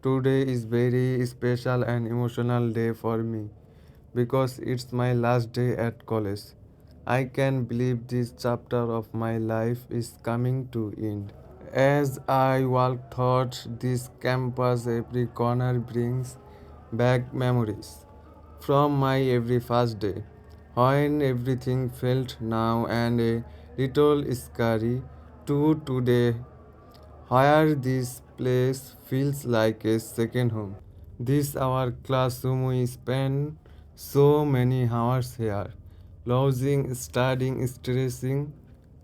Today is very special and emotional day for me because it's my last day at college. I can believe this chapter of my life is coming to end. As I walk through this campus, every corner brings back memories from my every first day, when everything felt now and a little scary to today, where this place feels like a second home. This our classroom we spend so many hours here, losing, studying, stressing,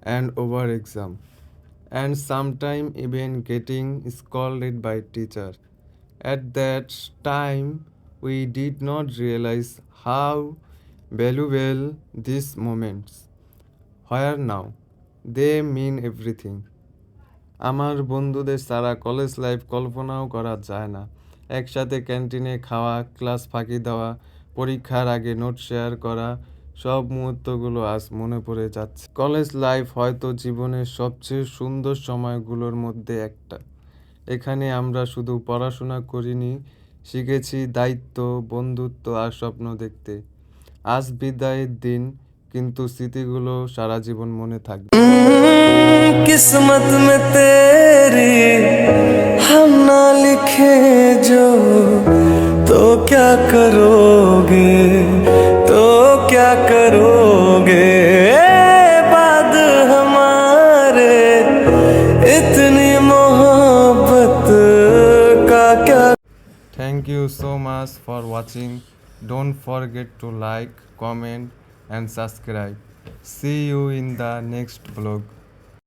and over exam, and sometimes even getting scolded by teacher. At that time, we did not realize how valuable these moments were now. They mean everything. আমার বন্ধুদের ছাড়া college life কল্পনাও করা যায় না। একসাথে ক্যান্টিনে খাওয়া, ক্লাস ফাঁকি দেওয়া, পরীক্ষার আগে নোট শেয়ার করা, সব মুহূর্তগুলো আজ মনে পড়ে যাচ্ছে। কলেজ লাইফ হয়তো জীবনের সবচেয়ে সুন্দর সময়গুলোর মধ্যে একটা। এখানে আমরা শুধু পড়াশোনা করিনি, শিখেছি দায়িত্ব, বন্ধুত্ব আর স্বপ্ন দেখতে। আজ বিদায়ের দিন, কিন্তু স্মৃতিগুলো সারা জীবন মনে থাকবে। किस्मत में तेरी हम ना लिखे जो, तो क्या करोगे, तो क्या करोगे बाद हमारे इतनी मोहब्बत का क्या। Thank you so much for watching. Don't forget to like, comment and subscribe. See you in the next vlog.